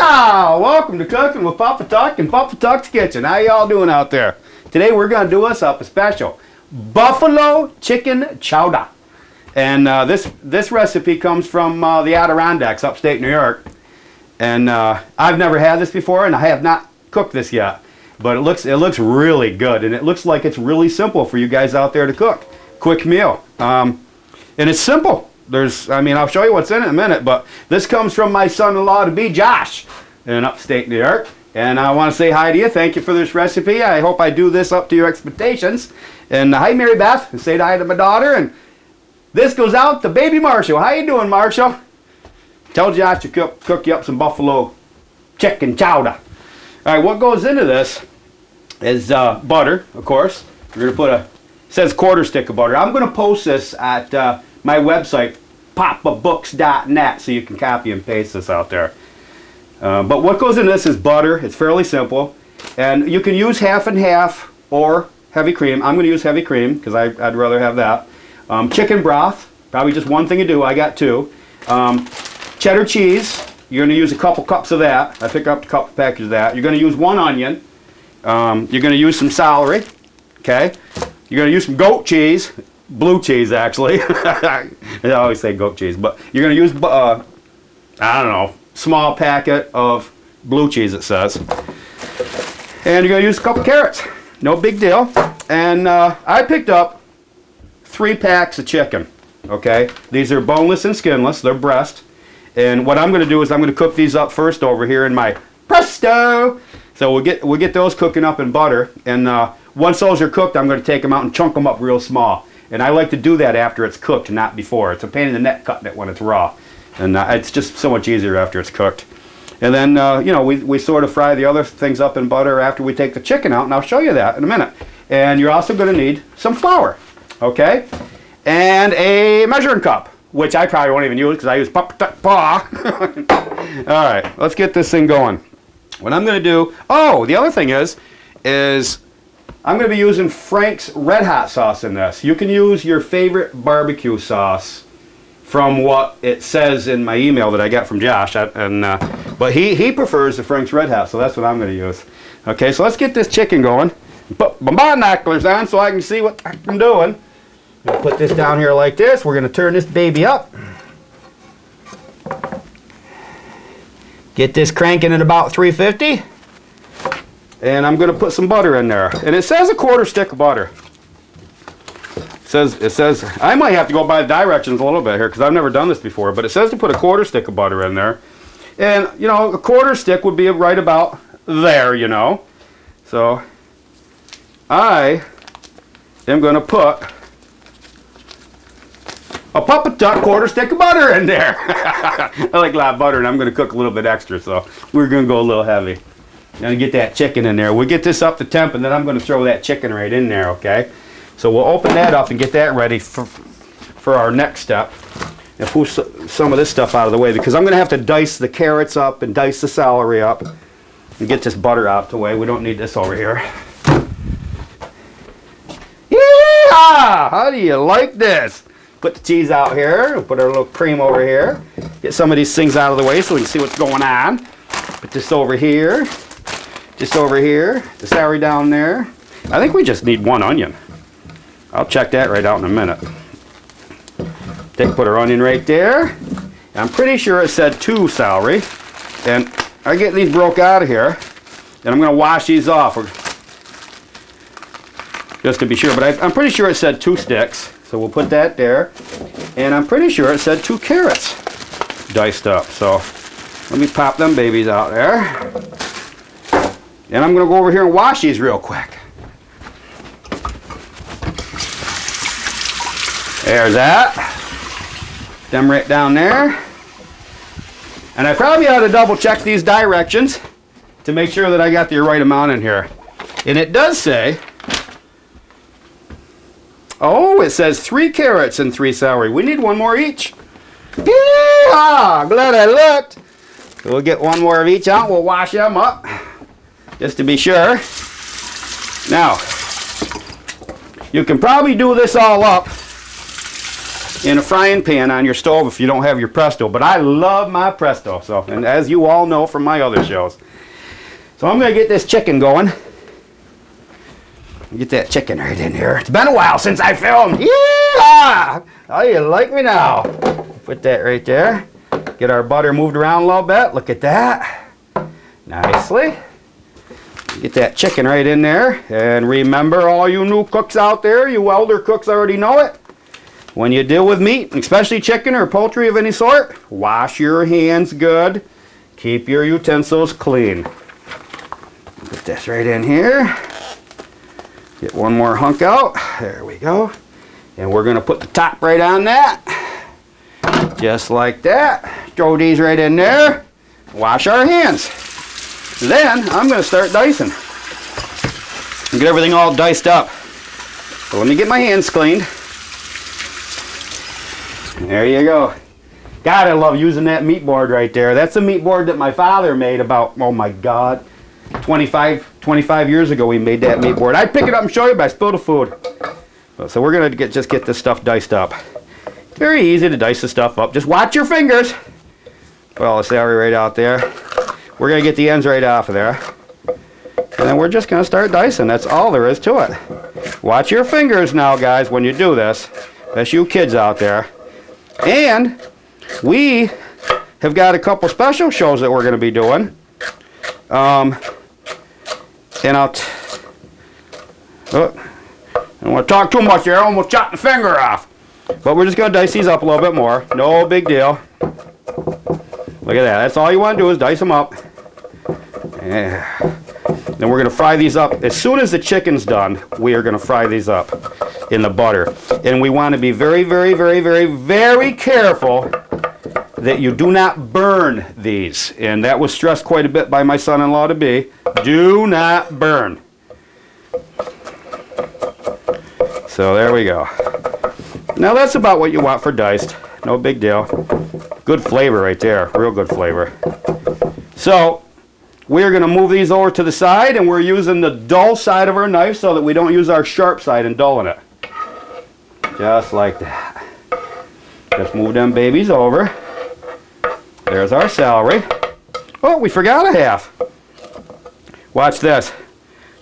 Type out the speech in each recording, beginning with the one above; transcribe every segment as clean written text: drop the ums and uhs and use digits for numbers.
Yeehaw! Welcome to Cooking with Papatuck and Papatuck's Kitchen. How y'all doing out there? Today we're going to do us up a special buffalo chicken chowda. And this recipe comes from the Adirondacks, upstate New York. And I've never had this before, and I have not cooked this yet. But it looks really good, and it looks like it's really simple for you guys out there to cook. Quick meal. And it's simple. I'll show you what's in it in a minute, but this comes from my son-in-law to be, Josh, in upstate New York. And I want to say hi to you. Thank you for this recipe. I hope I do this up to your expectations. And hi, Mary Beth, and say hi to my daughter. And this goes out to baby Marshall. How you doing, Marshall? Tell Josh to cook you up some buffalo chicken chowda. All right, what goes into this is butter, of course. We're going to put it says quarter stick of butter. I'm going to post this at my website, Papabooks.net, so you can copy and paste this out there. But what goes into this is butter. It's fairly simple. And you can use half and half or heavy cream. I'm going to use heavy cream because I'd rather have that. Chicken broth, probably just one thing to do. I got two. Cheddar cheese. You're going to use a couple cups of that. I picked up a couple packages of that. You're going to use one onion. You're going to use some celery. Okay. You're going to use some goat cheese. Blue cheese, actually. I always say goat cheese, but you're going to use, I don't know, small packet of blue cheese, it says. And you're going to use a couple carrots. No big deal. And I picked up 3 packs of chicken. Okay? These are boneless and skinless. They're breast. And what I'm going to do is I'm going to cook these up first over here in my Presto. So we'll get those cooking up in butter. And once those are cooked, I'm going to take them out and chunk them up real small. And I like to do that after it's cooked, not before. It's a pain in the neck cutting it when it's raw. And it's just so much easier after it's cooked. And then, you know, we sort of fry the other things up in butter after we take the chicken out, and I'll show you that in a minute. And you're also going to need some flour, okay? And a measuring cup, which I probably won't even use because I use Papatuck paw. All right, let's get this thing going. What I'm going to do, oh, the other thing is I'm going to be using Frank's Red Hot sauce in this. You can use your favorite barbecue sauce from what it says in my email that I got from Josh. But he prefers the Frank's Red Hot, so that's what I'm going to use. Okay, so let's get this chicken going. Put my binoculars on so I can see what I'm doing. I'll put this down here like this. We're going to turn this baby up. Get this cranking at about 350. And I'm going to put some butter in there. And it says a quarter stick of butter. It says, I might have to go by the directions a little bit here because I've never done this before, but it says to put a quarter stick of butter in there. And, you know, a quarter stick would be right about there, you know. So, I am going to put a Papatuck quarter stick of butter in there. I like a lot of butter, and I'm going to cook a little bit extra, so we're going to go a little heavy. I'm going to get that chicken in there. We'll get this up to temp, and then I'm going to throw that chicken right in there, okay? So we'll open that up and get that ready for our next step. And push some of this stuff out of the way, because I'm going to have to dice the carrots up and dice the celery up and get this butter out the way. We don't need this over here. Yeah! How do you like this? Put the cheese out here. We'll put our little cream over here. Get some of these things out of the way so we can see what's going on. Put this over here. Just over here, the celery down there. I think we just need one onion. I'll check that right out in a minute. Put our onion right there. I'm pretty sure it said 2 celery. And I get these broke out of here. And I'm going to wash these off. Just to be sure. But I'm pretty sure it said 2 sticks. So we'll put that there. And I'm pretty sure it said 2 carrots diced up. So let me pop them babies out there. And I'm going to go over here and wash these real quick. There's that. Them right down there. And I probably ought to double check these directions to make sure that I got the right amount in here. And it does say, oh, it says 3 carrots and 3 celery. We need 1 more each. Yeehaw! Glad I looked. So we'll get 1 more of each out. We'll wash them up just to be sure. Now, you can probably do this all up in a frying pan on your stove if you don't have your Presto. But I love my Presto, so, and as you all know from my other shows. So I'm going to get this chicken going. Get that chicken right in here. It's been a while since I filmed. Yeah! How you like me now? Put that right there. Get our butter moved around a little bit. Look at that. Nicely. Get that chicken right in there. And remember, all you new cooks out there, you elder cooks already know it. When you deal with meat, especially chicken or poultry of any sort, wash your hands good. Keep your utensils clean. Put this right in here. Get one more hunk out. There we go. And we're going to put the top right on that. Just like that. Throw these right in there. Wash our hands. Then I'm going to start dicing. And get everything all diced up. So let me get my hands cleaned. There you go. God, I love using that meat board right there. That's a meat board that my father made about, oh my God, 25 years ago we made that meat board. I'd pick it up and show you, but I spilled the food. So we're going to just get this stuff diced up. It's very easy to dice the stuff up. Just watch your fingers. Well, the celery right out there. We're going to get the ends right off of there. And then we're just going to start dicing. That's all there is to it. Watch your fingers now, guys, when you do this. That's you kids out there. And we have got a couple special shows that we're going to be doing. And I don't want to talk too much here. I almost chopped the finger off. But we're just going to dice these up a little bit more. No big deal. Look at that. That's all you want to do is dice them up. Yeah. Then we're going to fry these up. As soon as the chicken's done, we are going to fry these up in the butter. And we want to be very, very, very, very, very careful that you do not burn these. And that was stressed quite a bit by my son-in-law to be. Do not burn. So there we go. Now that's about what you want for diced. No big deal. Good flavor right there. Real good flavor. So we're going to move these over to the side, and we're using the dull side of our knife so that we don't use our sharp side and dulling it. Just like that. Just move them babies over. There's our celery. Oh, we forgot a half. Watch this.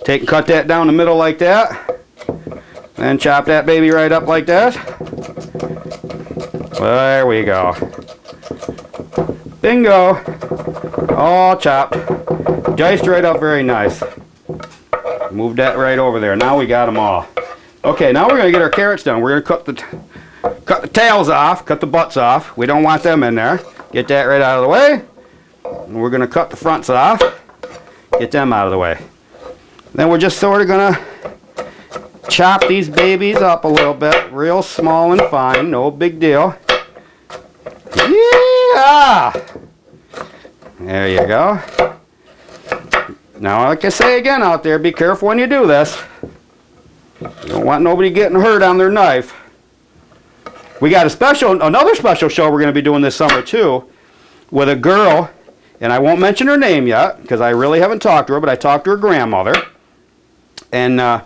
Take and cut that down the middle like that. Then chop that baby right up like that. There we go. Bingo. All chopped. Diced right up very nice. Move that right over there. Now we got them all. Okay, now we're going to get our carrots done. We're going to cut the tails off, cut the butts off. We don't want them in there. Get that right out of the way. And we're going to cut the fronts off. Get them out of the way. Then we're just sort of going to chop these babies up a little bit. Real small and fine. No big deal. Yeah! There you go. Now, like I say again out there, be careful when you do this. You don't want nobody getting hurt on their knife. We got another special show we're going to be doing this summer too, with a girl, and I won't mention her name yet because I really haven't talked to her, but I talked to her grandmother, and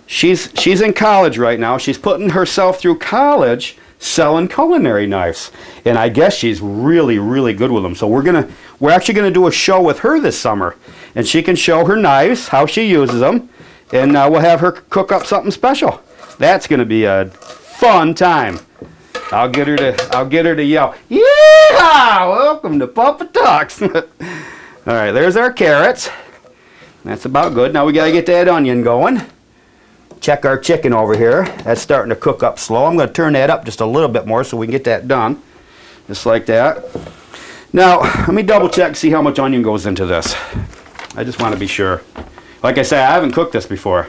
she's in college right now. She's putting herself through college selling culinary knives, and I guess she's really, really good with them. So we're actually gonna do a show with her this summer, and she can show her knives, how she uses them, and we'll have her cook up something special. That's gonna be a fun time. I'll get her to yell, "Yeah! Welcome to Papatucks." All right, there's our carrots. That's about good. Now we gotta get that onion going. Check our chicken over here. That's starting to cook up slow. I'm going to turn that up just a little bit more so we can get that done. Just like that. Now, let me double check see how much onion goes into this. I just want to be sure. Like I said, I haven't cooked this before.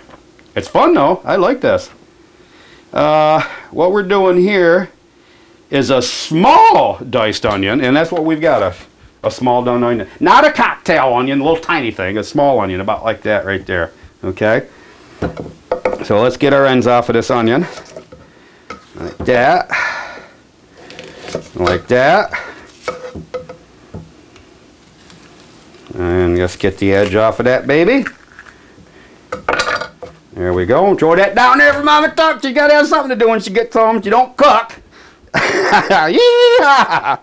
It's fun though. I like this. What we're doing here is a small diced onion, and that's what we've got, a small diced onion. Not a cocktail onion, a little tiny thing, a small onion, about like that right there. Okay? So let's get our ends off of this onion. Like that. Like that. And just get the edge off of that baby. There we go. Throw that down there for Mama Tucks. You gotta have something to do when she gets home. You don't cook. Yeah!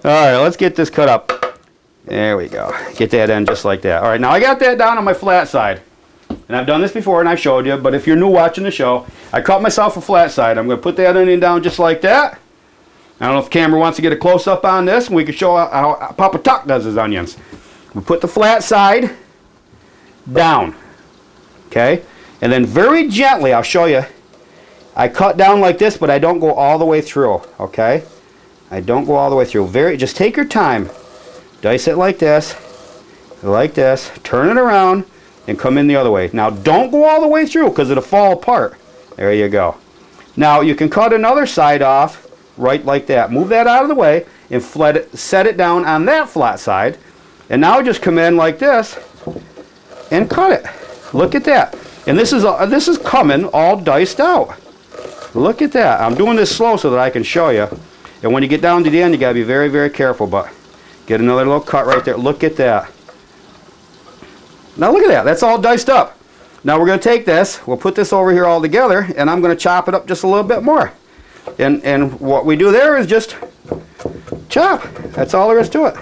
All right, let's get this cut up. There we go. Get that in just like that. All right, now I got that down on my flat side. And I've done this before and I showed you, but if you're new watching the show, I cut myself a flat side. I'm going to put that onion down just like that. I don't know if the camera wants to get a close-up on this, and we can show how Papatuck does his onions. We put the flat side down, okay? And then very gently, I'll show you, I cut down like this, but I don't go all the way through, okay? I don't go all the way through. Just take your time. Dice it like this, turn it around, and come in the other way. Now, don't go all the way through because it'll fall apart. There you go. Now, you can cut another side off right like that. Move that out of the way and set it down on that flat side. And now just come in like this and cut it. Look at that. And this is coming all diced out. Look at that. I'm doing this slow so that I can show you. And when you get down to the end, you got to be very, very careful. But get another little cut right there. Look at that. Now look at that. That's all diced up. Now we're going to take this. We'll put this over here all together. And I'm going to chop it up just a little bit more. And what we do there is just chop. That's all there is to it.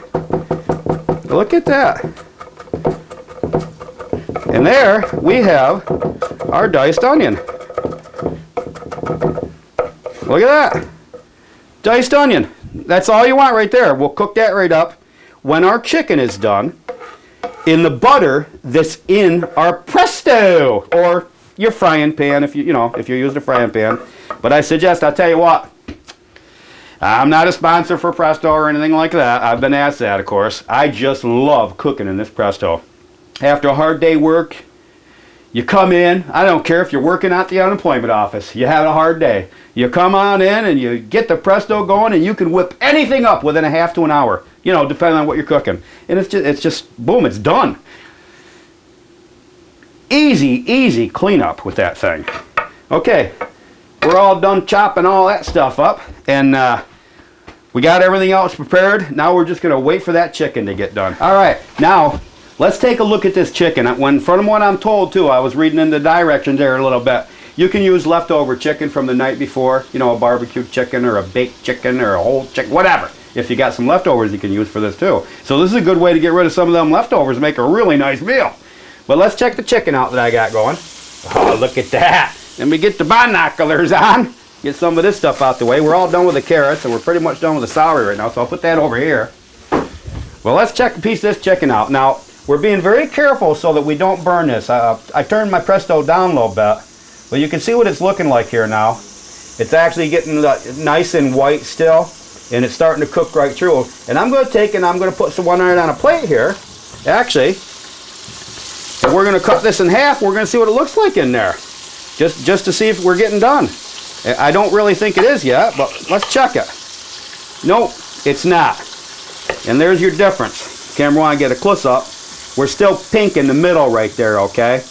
Look at that. And there we have our diced onion. Look at that. Diced onion. That's all you want right there. We'll cook that right up when our chicken is done in the butter that's in our presto or your frying pan if you're using a frying pan. But I suggest, I'll tell you what, I'm not a sponsor for Presto or anything like that. I've been asked that, of course. I just love cooking in this Presto. After a hard day work, you come in. I don't care if you're working at the unemployment office. You have a hard day. You come on in and you get the Presto going, and you can whip anything up within a half to an hour. Depending on what you're cooking. And it's just boom, it's done. Easy cleanup with that thing. Okay. We're all done chopping all that stuff up, and we got everything else prepared. Now we're just going to wait for that chicken to get done. All right, now let's take a look at this chicken. From what I'm told too, I was reading in the directions there a little bit. You can use leftover chicken from the night before, a barbecued chicken or a baked chicken or a whole chicken, whatever. If you got some leftovers, you can use for this too. So this is a good way to get rid of some of them leftovers and make a really nice meal. But let's check the chicken out that I got going. Oh, look at that. Let me get the binoculars on. Get some of this stuff out the way. We're all done with the carrots, and we're pretty much done with the celery right now, so I'll put that over here. Well, let's check a piece of this chicken out. Now, we're being very careful so that we don't burn this. I turned my Presto down a little bit, but you can see what it's looking like here now. It's actually getting nice and white still, and it's starting to cook right through. And I'm going to take and I'm going to put some one on a plate here, actually. And we're going to cut this in half. We're going to see what it looks like in there. Just to see if we're getting done. I don't really think it is yet, but let's check it. Nope, it's not. And there's your difference. Camera want to get a close-up. We're still pink in the middle right there, okay?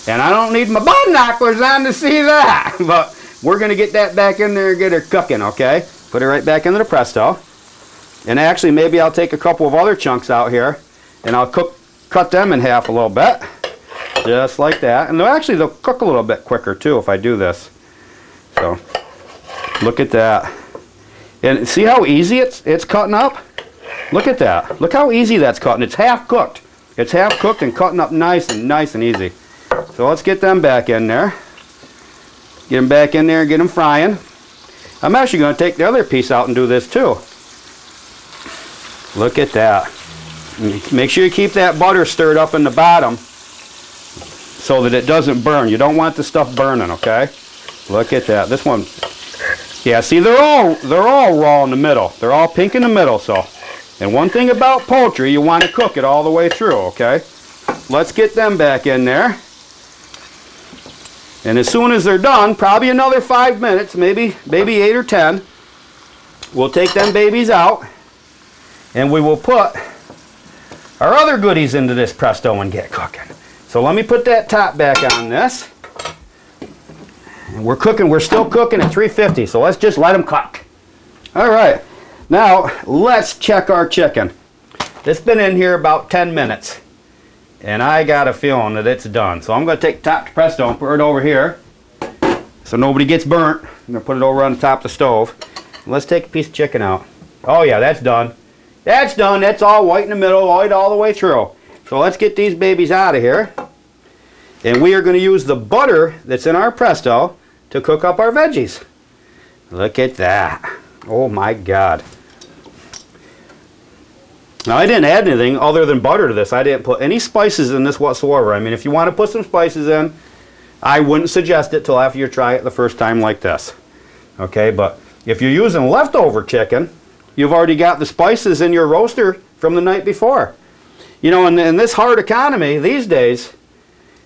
And I don't need my binoculars on to see that. But we're going to get that back in there and get her cooking, okay? Put it right back into the Presto. And actually, maybe I'll take a couple of other chunks out here, and I'll cut them in half a little bit. Just like that. And they'll cook a little bit quicker too if I do this. So look at that. And see how easy it's cutting up? Look at that. Look how easy that's cutting. It's half cooked. It's half cooked and cutting up nice and easy. So let's get them back in there. Get them back in there and get them frying. I'm actually going to take the other piece out and do this too. Look at that. Make sure you keep that butter stirred up in the bottom so that it doesn't burn. You don't want the stuff burning, okay? Look at that. This one, yeah, see, they're all raw in the middle. They're all pink in the middle, so. And one thing about poultry, you want to cook it all the way through, okay? Let's get them back in there. And as soon as they're done, probably another 5 minutes, maybe 8 or 10, we'll take them babies out and we will put our other goodies into this Presto and get cooking. So let me put that top back on this. And we're still cooking at 350, so let's just let them cook. All right, now let's check our chicken. It's been in here about 10 minutes, and I got a feeling that it's done. So I'm going to take the top to Presto and put it over here so nobody gets burnt. I'm going to put it over on the top of the stove. Let's take a piece of chicken out. Oh yeah, that's done. That's done. That's all white in the middle, white all the way through. So let's get these babies out of here. And we are going to use the butter that's in our Presto to cook up our veggies. Look at that. Oh my God. Now I didn't add anything other than butter to this. I didn't put any spices in this whatsoever. I mean, if you want to put some spices in, I wouldn't suggest it till after you try it the first time like this. Okay, but if you're using leftover chicken, you've already got the spices in your roaster from the night before. You know, in this hard economy these days,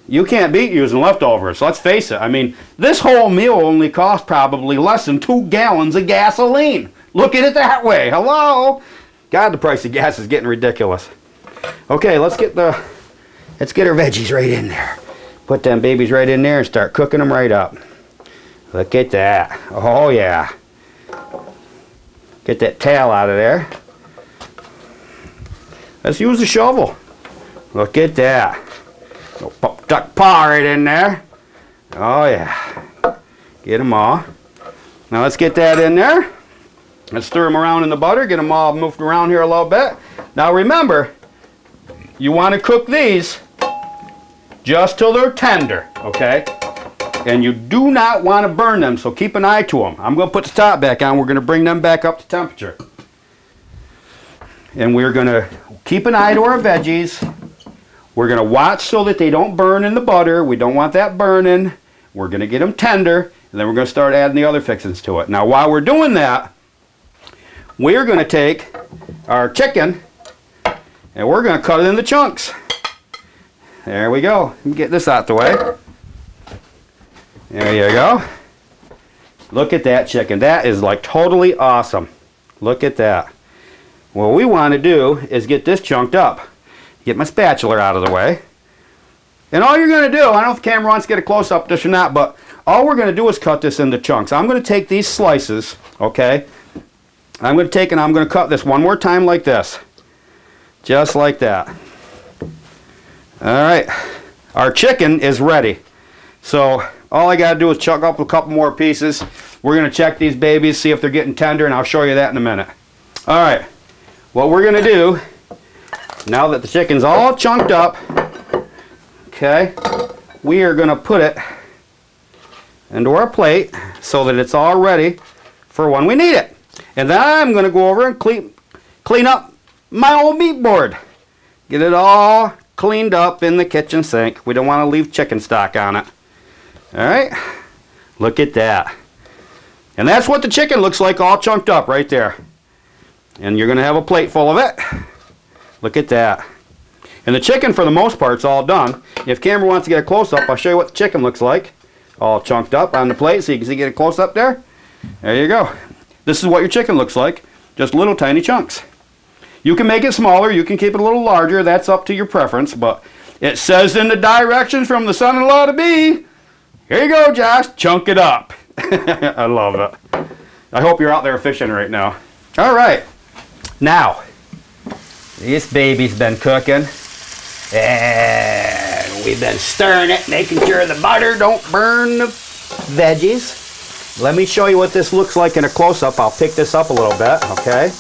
you can't beat using leftovers. Let's face it. I mean, this whole meal only costs probably less than 2 gallons of gasoline. Look at it that way. Hello? God, the price of gas is getting ridiculous. Okay, let's get our veggies right in there. Put them babies right in there and start cooking them right up. Look at that. Oh yeah. Get that tail out of there. Let's use the shovel. Look at that. Duck paw right in there. Oh yeah. Get them all. Now let's get that in there. Let's stir them around in the butter. Get them all moved around here a little bit. Now remember, you want to cook these just till they're tender, okay? And you do not want to burn them, so keep an eye to them. I'm going to put the top back on. We're going to bring them back up to temperature. And we're going to keep an eye to our veggies. We're going to watch so that they don't burn in the butter. We don't want that burning. We're going to get them tender, and then we're going to start adding the other fixings to it. Now, while we're doing that, we're going to take our chicken, and we're going to cut it into chunks. There we go. Let me get this out the way. There you go. Look at that chicken. That is like totally awesome. Look at that. What we want to do is get this chunked up. Get my spatula out of the way. And all you're going to do, I don't know if the camera wants to get a close-up of this or not, but all we're going to do is cut this into chunks. I'm going to take these slices, okay? I'm going to take and I'm going to cut this one more time like this. Just like that. Alright. Our chicken is ready. So all I got to do is chuck up a couple more pieces. We're going to check these babies, see if they're getting tender, and I'll show you that in a minute. Alright. What we're going to do, now that the chicken's all chunked up, okay, we are going to put it into our plate so that it's all ready for when we need it. And then I'm going to go over and clean up my old meat board. Get it all cleaned up in the kitchen sink. We don't want to leave chicken stock on it. Alright, look at that. And that's what the chicken looks like, all chunked up right there. And you're going to have a plate full of it. Look at that. And the chicken, for the most part, is all done. If camera wants to get a close-up, I'll show you what the chicken looks like. All chunked up on the plate, so you can see, get a close-up there. There you go. This is what your chicken looks like, just little tiny chunks. You can make it smaller, you can keep it a little larger, that's up to your preference, but it says in the directions from the son-in-law to be, here you go, Josh, chunk it up. I love it. I hope you're out there fishing right now. All right, now, this baby's been cooking, and we've been stirring it, making sure the butter don't burn the veggies. Let me show you what this looks like in a close-up. I'll pick this up a little bit, okay?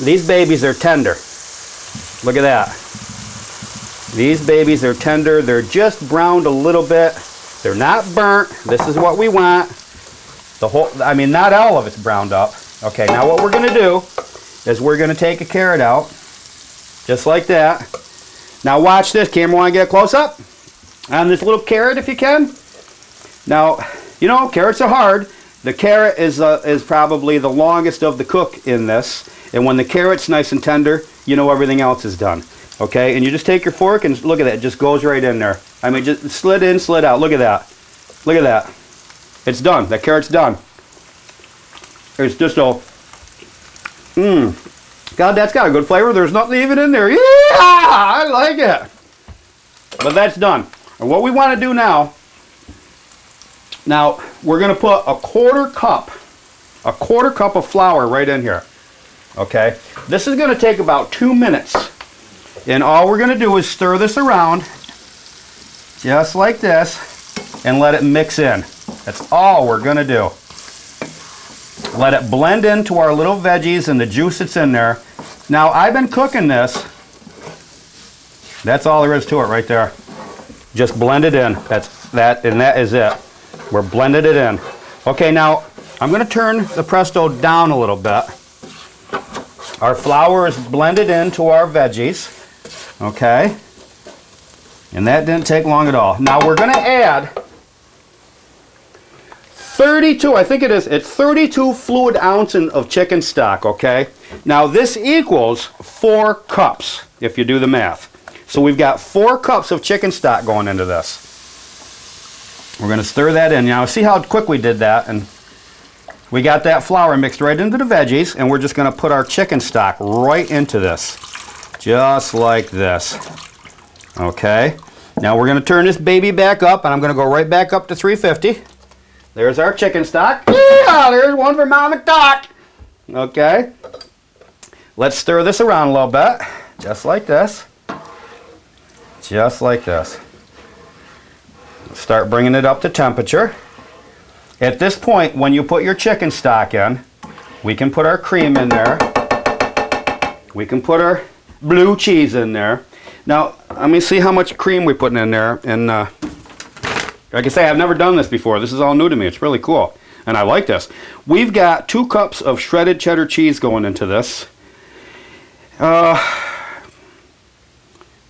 These babies are tender. Look at that. These babies are tender. They're just browned a little bit. They're not burnt. This is what we want. I mean, not all of it's browned up. Okay, now what we're going to do is we're going to take a carrot out, just like that. Now watch this. Camera, want to get a close-up on this little carrot if you can? Now, you know, carrots are hard. The carrot is probably the longest of the cook in this. And when the carrot's nice and tender, you know everything else is done. Okay? And you just take your fork and look at that. It just goes right in there. I mean, just slid in, slid out. Look at that. Look at that. It's done. That carrot's done. It's just a... God, that's got a good flavor. There's nothing even in there. Yeah! I like it. But that's done. And what we want to do now... Now, we're going to put a quarter cup of flour right in here. Okay? This is going to take about 2 minutes. And all we're going to do is stir this around, just like this, and let it mix in. That's all we're going to do. Let it blend into our little veggies and the juice that's in there. Now, I've been cooking this. That's all there is to it right there. Just blend it in. That's that, and that is it. We're blended it in. Okay, now I'm going to turn the Presto down a little bit. Our flour is blended into our veggies. Okay. And that didn't take long at all. Now we're going to add 32, I think it is, it's 32 fluid ounces of chicken stock, okay? Now this equals 4 cups, if you do the math. So we've got 4 cups of chicken stock going into this. We're going to stir that in. Now see how quick we did that, and we got that flour mixed right into the veggies, and we're just going to put our chicken stock right into this. Just like this. Okay. Now we're going to turn this baby back up, and I'm going to go right back up to 350. There's our chicken stock. Yeah, there's one for Mom McDuck. Okay. Let's stir this around a little bit. Just like this. Just like this. Start bringing it up to temperature. At this point, when you put your chicken stock in, we can put our cream in there. We can put our blue cheese in there. Now, let me see how much cream we're putting in there. And like I say, I've never done this before. This is all new to me. It's really cool. And I like this. We've got 2 cups of shredded cheddar cheese going into this.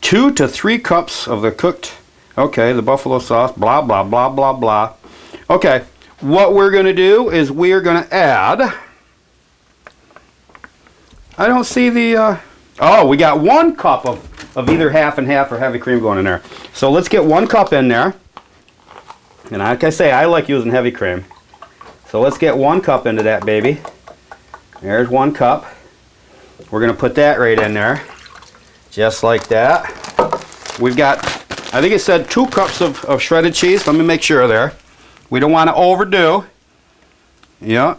2 to 3 cups of the cooked, okay, the buffalo sauce, blah, blah, blah, blah, blah. Okay, what we're going to do is we're going to add, I don't see the, oh, we got 1 cup of either half and half or heavy cream going in there. So let's get 1 cup in there. And like I say, I like using heavy cream. So let's get 1 cup into that baby. There's 1 cup. We're going to put that right in there. Just like that. We've got, I think it said 2 cups of shredded cheese. Let me make sure there. We don't want to overdo. Yeah.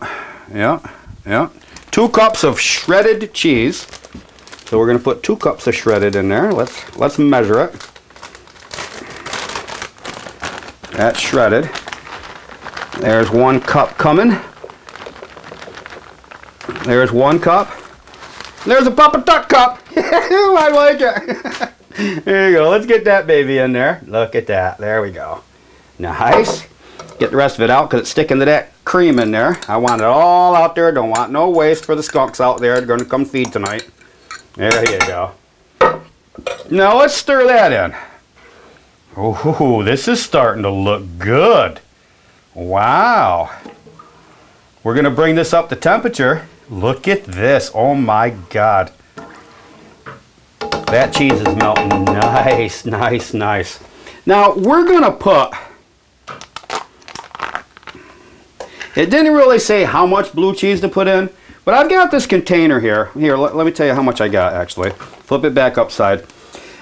2 cups of shredded cheese. So we're going to put 2 cups of shredded in there. Let's measure it. That's shredded. There's 1 cup coming. There's 1 cup. There's a Papatuck cup. I like it. There you go. Let's get that baby in there. Look at that. There we go. Nice. Get the rest of it out because it's sticking to that cream in there. I want it all out there. Don't want no waste for the skunks out there. They're going to come feed tonight. There you go. Now let's stir that in. Oh, this is starting to look good. Wow. We're going to bring this up to temperature. Look at this. Oh my God. That cheese is melting. Nice, nice, nice. Now we're going to put, it didn't really say how much blue cheese to put in, but I've got this container here. Here, let me tell you how much I got actually. Flip it back upside.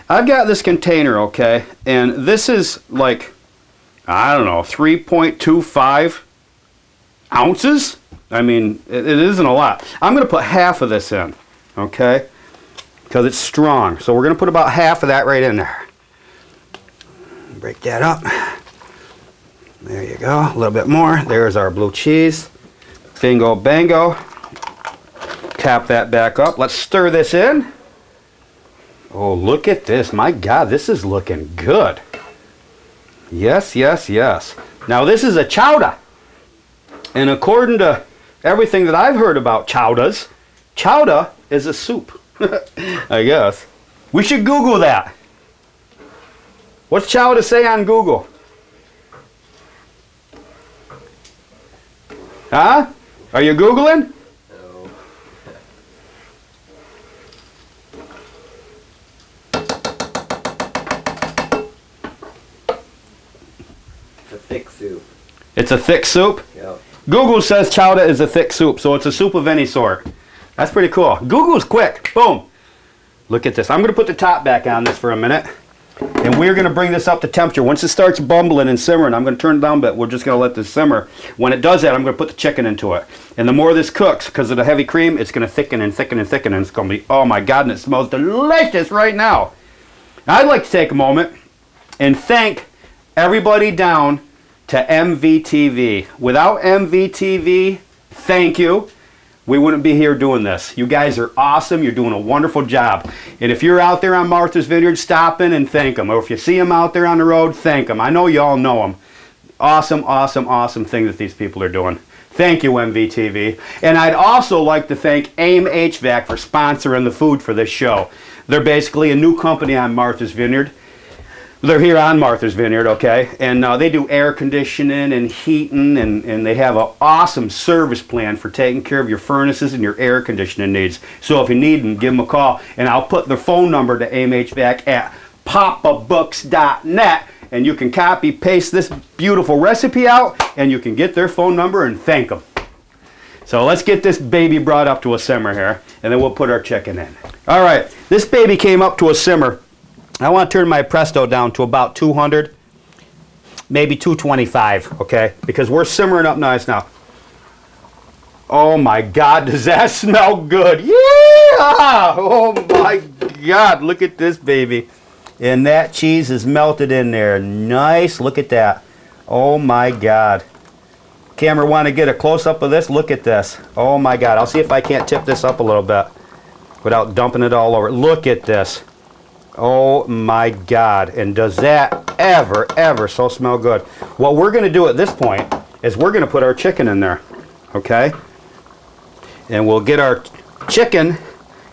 I've got this container, okay, and this is like, I don't know, 3.25 ounces. I mean, it isn't a lot. I'm going to put half of this in, okay, because it's strong. So we're going to put about half of that right in there. Break that up. There you go. A little bit more. There's our blue cheese. Bingo, bango. Tap that back up. Let's stir this in. Oh, look at this. My God, this is looking good. Yes, yes, yes. Now, this is a chowda. And according to everything that I've heard about chowdas, chowda is a soup. I guess. We should Google that. What's chowda say on Google? Huh? Are you Googling? No. It's a thick soup. It's a thick soup? Yep. Google says chowda is a thick soup, so it's a soup of any sort. That's pretty cool. Google's quick. Boom. Look at this. I'm going to put the top back on this for a minute. And we're going to bring this up to temperature. Once it starts bumbling and simmering, I'm going to turn it down a bit. We're just going to let this simmer. When it does that, I'm going to put the chicken into it. And the more this cooks, because of the heavy cream, it's going to thicken and thicken and thicken. And it's going to be, oh my God, and it smells delicious right now. Now, I'd like to take a moment and thank everybody down to MVTV. Without MVTV, thank you. We wouldn't be here doing this. You guys are awesome. You're doing a wonderful job. And if you're out there on Martha's Vineyard, stop in and thank them. Or if you see them out there on the road, thank them. I know you all know them. Awesome, awesome, awesome thing that these people are doing. Thank you, MVTV. And I'd also like to thank AIM HVAC for sponsoring the food for this show. They're basically a new company on Martha's Vineyard. They're here on Martha's Vineyard, okay? And they do air conditioning and heating, and they have an awesome service plan for taking care of your furnaces and your air conditioning needs. So if you need them, give them a call. And I'll put their phone number to AIM HVAC at papabooks.net, and you can copy, paste this beautiful recipe out, and you can get their phone number and thank them. So let's get this baby brought up to a simmer here, and then we'll put our chicken in. All right, this baby came up to a simmer. I want to turn my Presto down to about 200, maybe 225, okay? Because we're simmering up nice now. Oh my God, does that smell good? Yeah! Oh my God, look at this baby. And that cheese is melted in there. Nice, look at that. Oh my God. Camera, want to get a close-up of this? Look at this. Oh my God, I'll see if I can't tip this up a little bit without dumping it all over. Look at this. Oh my God, and does that ever so smell good. What we're going to do at this point is we're going to put our chicken in there, okay? And we'll get our chicken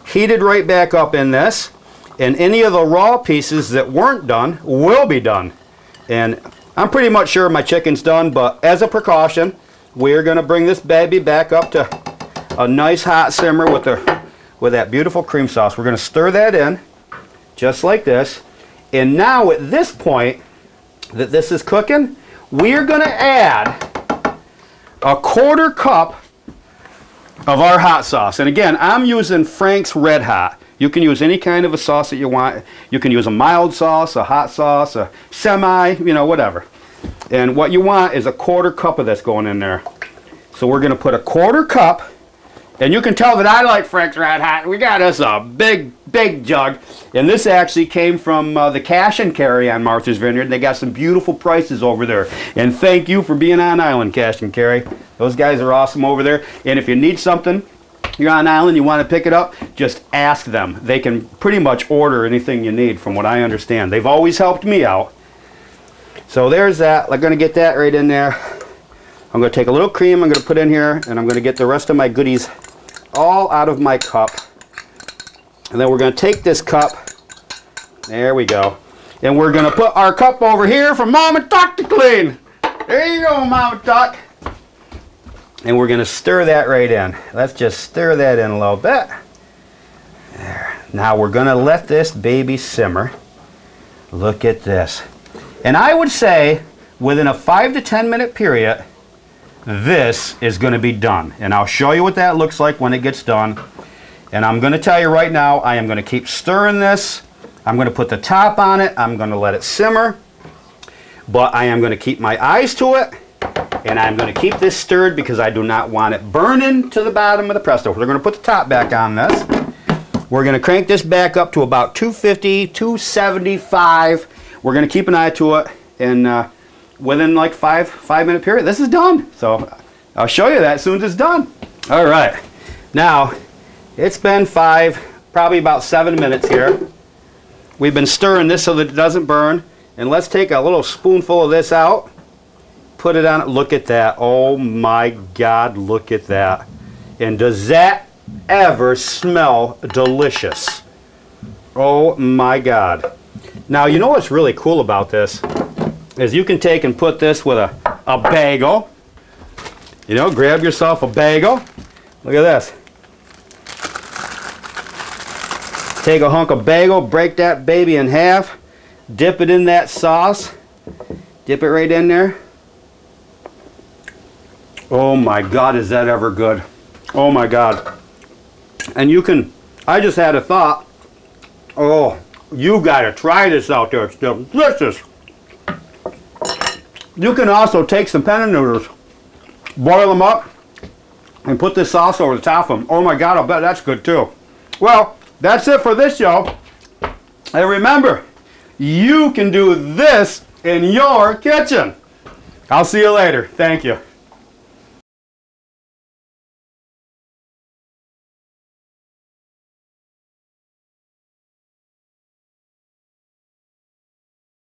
heated right back up in this, and any of the raw pieces that weren't done will be done. And I'm pretty much sure my chicken's done, but as a precaution, we're going to bring this baby back up to a nice hot simmer with that beautiful cream sauce. We're going to stir that in. Just like this. And now at this point that this is cooking, we're going to add a 1/4 cup of our hot sauce. And again, I'm using Frank's Red Hot. You can use any kind of a sauce that you want. You can use a mild sauce, a hot sauce, a semi, you know, whatever. And what you want is a 1/4 cup of this going in there. So we're going to put a 1/4 cup. And you can tell that I like Frank's Red Hot. We got us a big jug. And this actually came from the Cash and Carry on Martha's Vineyard. They got some beautiful prices over there. And thank you for being on island, Cash and Carry. Those guys are awesome over there. And if you need something, you're on island, you want to pick it up, just ask them. They can pretty much order anything you need from what I understand. They've always helped me out. So there's that. I'm going to get that right in there. I'm going to take a little cream I'm going to put in here, and I'm going to get the rest of my goodies all out of my cup. And then we're going to take this cup, there we go, and we're going to put our cup over here for Mama Tuck to clean. There you go, Mama Tuck. And we're going to stir that right in. Let's just stir that in a little bit. There. Now we're going to let this baby simmer. Look at this. And I would say within a 5 to 10 minute period, this is going to be done. And I'll show you what that looks like when it gets done. And I'm going to tell you right now, I am going to keep stirring this. I'm going to put the top on it. I'm going to let it simmer. But I am going to keep my eyes to it. And I'm going to keep this stirred because I do not want it burning to the bottom of the Presto. We're going to put the top back on this. We're going to crank this back up to about 250, 275. We're going to keep an eye to it. And within like 5 minute period, this is done. So I'll show you that as soon as it's done. All right. Now, it's been probably about 7 minutes here. We've been stirring this so that it doesn't burn. And let's take a little spoonful of this out. Put it on it. Look at that. Oh my God, look at that. And does that ever smell delicious? Oh my God. Now, you know what's really cool about this is you can take and put this with a bagel. You know, grab yourself a bagel. Look at this. Take a hunk of bagel, break that baby in half, dip it in that sauce, dip it right in there. Oh my God, is that ever good? Oh my God. And you can, I just had a thought, oh, you gotta try this out there, it's delicious. You can also take some penne noodles, boil them up, and put this sauce over the top of them. Oh my God, I'll bet that's good too. Well, that's it for this show. And remember, you can do this in your kitchen. I'll see you later. Thank you.